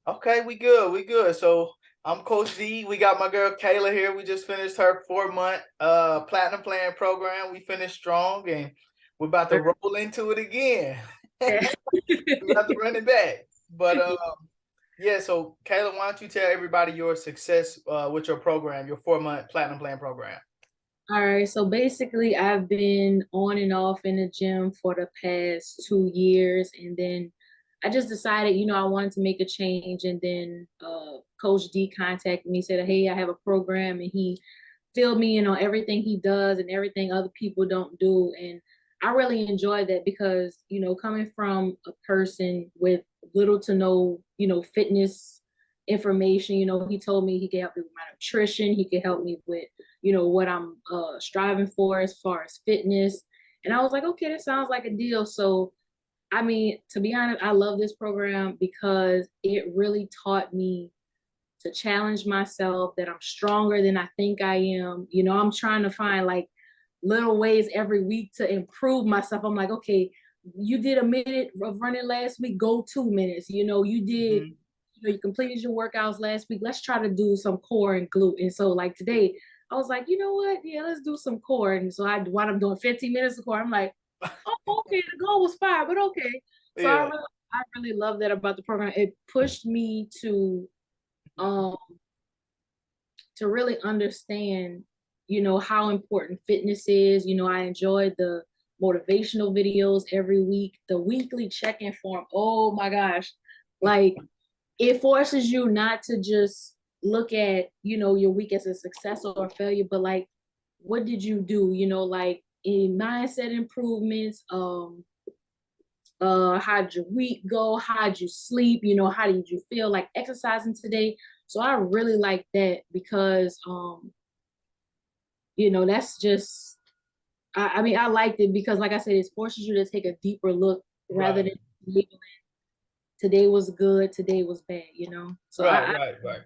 Okay, we good. We good. So I'm Coach D. We got my girl Kaila here. We just finished her 4-month platinum plan program. We finished strong and we're about to roll into it again. We're about to run it back. But yeah, so Kaila, why don't you tell everybody your success with your program, your 4-month platinum plan program? All right, so basically, I've been on and off in the gym for the past 2 years, and then I just decided, I wanted to make a change, and then Coach D contacted me, said, "Hey, I have a program," and he filled me in on everything he does and everything other people don't do, and I really enjoyed that because, coming from a person with little to no, fitness information, he told me he could help me with my nutrition, he could help me with what I'm striving for as far as fitness. And I was like, okay, that sounds like a deal. So, I mean, to be honest, I love this program because it really taught me to challenge myself, that I'm stronger than I think I am. I'm trying to find like little ways every week to improve myself. I'm like, okay, you did a minute of running last week, go 2 minutes. You did, Mhm. you completed your workouts last week. Let's try to do some core and glute. And so like today, I was like, you know what? Yeah, let's do some core. And so while I'm doing 15 minutes of core, I'm like, oh, okay, the goal was 5, but okay. So Yeah. I really love that about the program. It pushed me um to really understand, how important fitness is. I enjoyed the motivational videos every week, the weekly check-in form. Oh my gosh. Like it forces you not to just look at, your week as a success or a failure, but like, what did you do? Like in mindset improvements, how'd your week go? How'd you sleep? How did you feel like exercising today? So I really like that because that's just I mean, I liked it because like I said, it forces you to take a deeper look rather Right. than labeling today was good, today was bad. So Right, right, right.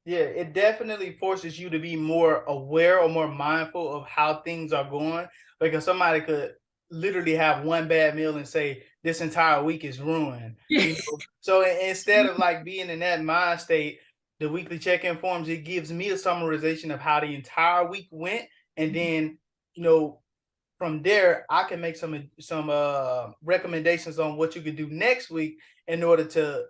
Yeah, it definitely forces you to be more aware or more mindful of how things are going because somebody could literally have one bad meal and say this entire week is ruined. So instead of like being in that mind state, the weekly check-in forms, it gives me a summarization of how the entire week went, and then you know from there I can make some recommendations on what you could do next week in order to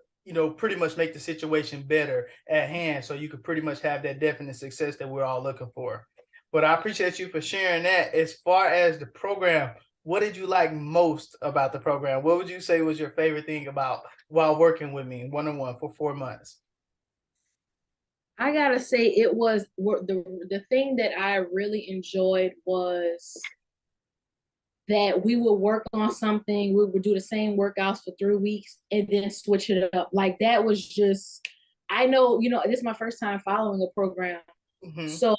pretty much make the situation better at hand, so you could pretty much have that definite success that we're all looking for. But I appreciate you for sharing that. As far as the program, what did you like most about the program? What would you say was your favorite thing about while working with me one-on-one for 4 months? I gotta say it was the thing that I really enjoyed was that we would work on something, we would do the same workouts for 3 weeks and then switch it up. Like that was just, I know, this is my first time following a program. Hmm. So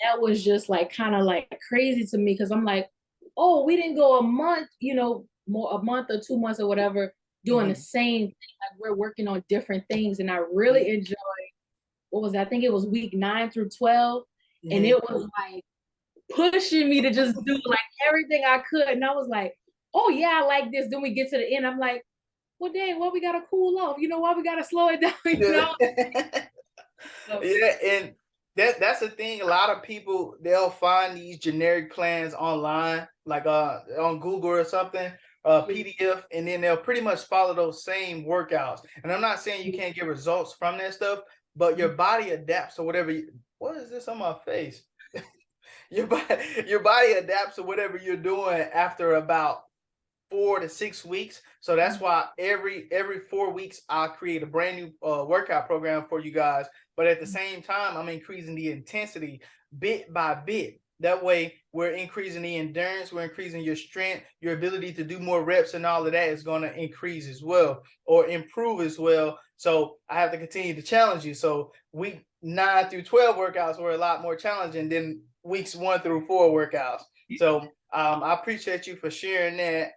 that was just like kind of like crazy to me because I'm like, oh, we didn't go a month, more a month or 2 months or whatever doing the Hmm. same thing. Like we're working on different things. And I really enjoyed what was that? I think it was week 9 through 12. And Hmm. it was like pushing me to just do like everything I could. And I was like, oh yeah, I like this. Then we get to the end. I'm like, well, dang, why we gotta cool off? Why we gotta slow it down? Yeah. So, Yeah, and that's the thing. A lot of people, they'll find these generic plans online, like on Google or something, PDF, and then they'll pretty much follow those same workouts. And I'm not saying you can't get results from that stuff, but your body adapts to whatever what is this on my face? Your body adapts to whatever you're doing after about 4 to 6 weeks. So that's why every 4 weeks I'll create a brand new workout program for you guys. But at the same time, I'm increasing the intensity bit by bit. That way, we're increasing the endurance, we're increasing your strength, your ability to do more reps, and all of that is going to increase as well or improve as well. So I have to continue to challenge you. So week 9 through 12 workouts were a lot more challenging than weeks 1 through 4 workouts. So I appreciate you for sharing that.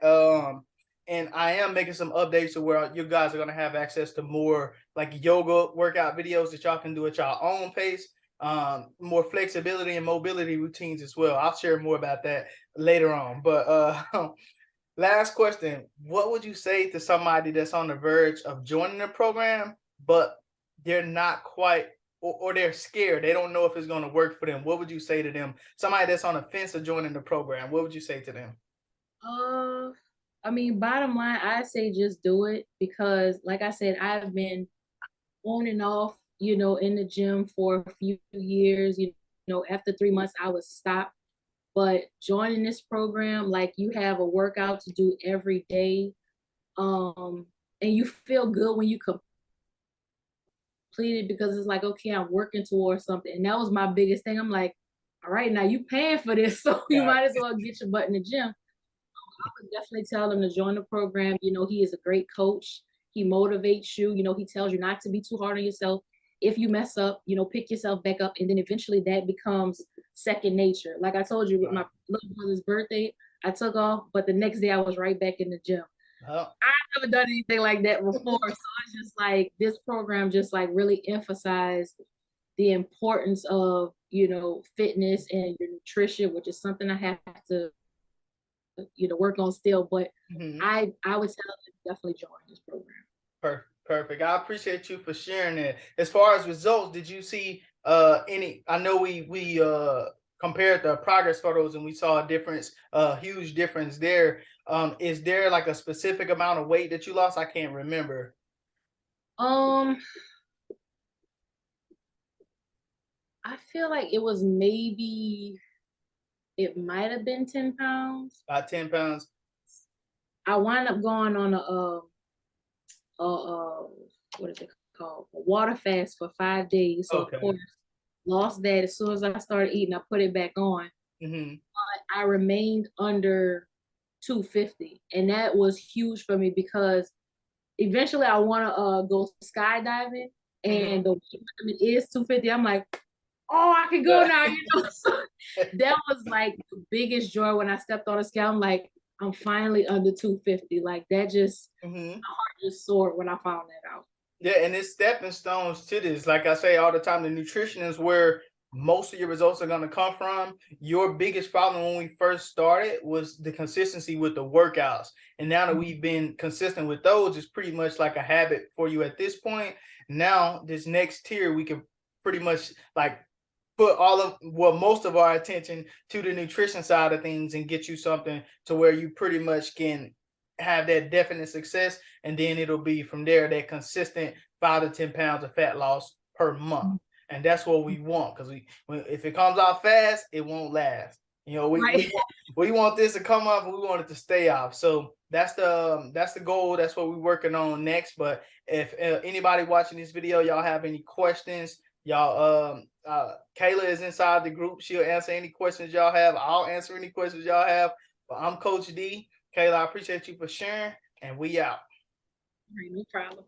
And I am making some updates to where you guys are going to have access to more like yoga workout videos that y'all can do at your own pace. More flexibility and mobility routines as well. I'll share more about that later on. But last question: what would you say to somebody that's on the verge of joining the program, but they're not quite, or they're scared, they don't know if it's going to work for them, what would you say to them? Somebody that's on the fence of joining the program, what would you say to them? Uh, I mean, bottom line, I say just do it because, like I said, I've been on and off, in the gym for a few years. After 3 months, I would stop. But joining this program, like you have a workout to do every day, and you feel good when you complete it because it's like, okay, I'm working towards something. And that was my biggest thing. I'm like, all right, now you paying for this, so you Got might it. as well get your butt in the gym. I would definitely tell them to join the program. He is a great coach. He motivates you. He tells you not to be too hard on yourself. If you mess up, pick yourself back up. And then eventually that becomes second nature. Like I told you with my little brother's birthday, I took off, but the next day I was right back in the gym. Oh, I've never done anything like that before. So it's just like this program just like really emphasized the importance of, fitness and your nutrition, which is something I have to work on still. But mhm. I would tell them definitely join this program. Perfect, perfect. I appreciate you for sharing that. As far as results, did you see any? I know we compared the progress photos and we saw a difference, huge difference there. Is there like a specific amount of weight that you lost? I can't remember. Um, I feel like it might have been 10 pounds. About 10 pounds. I wound up going on what is it called? A water fast for 5 days. So of Okay. course, lost that as soon as I started eating. I put it back on. Hmm. But I remained under 250, and that was huge for me because eventually I want to go skydiving, Hmm. and the weight limit is 250. I'm like, oh, I can go now. So that was like the biggest joy when I stepped on a scale. I'm like, I'm finally under 250. Like that just Hmm. my heart just soared when I found that out. Yeah, and it's stepping stones to this. Like I say all the time, the nutrition is where most of your results are going to come from. Your biggest problem when we first started was the consistency with the workouts. And now that we've been consistent with those, it's pretty much like a habit for you at this point. Now, this next tier, we can pretty much like put most of our attention to the nutrition side of things and get you something to where you pretty much can have that definite success, and then it'll be from there that consistent 5 to 10 pounds of fat loss per month. And that's what we want, because if it comes off fast, it won't last. Right. We want this to come off and we want it to stay off. So that's the goal. That's what we're working on next. But if anybody watching this video, y'all have any questions, y'all Kaila is inside the group. She'll answer any questions y'all have. I'll answer any questions y'all have. But I'm Coach D. Kaila, I appreciate you for sharing, and we out. Right, no problem.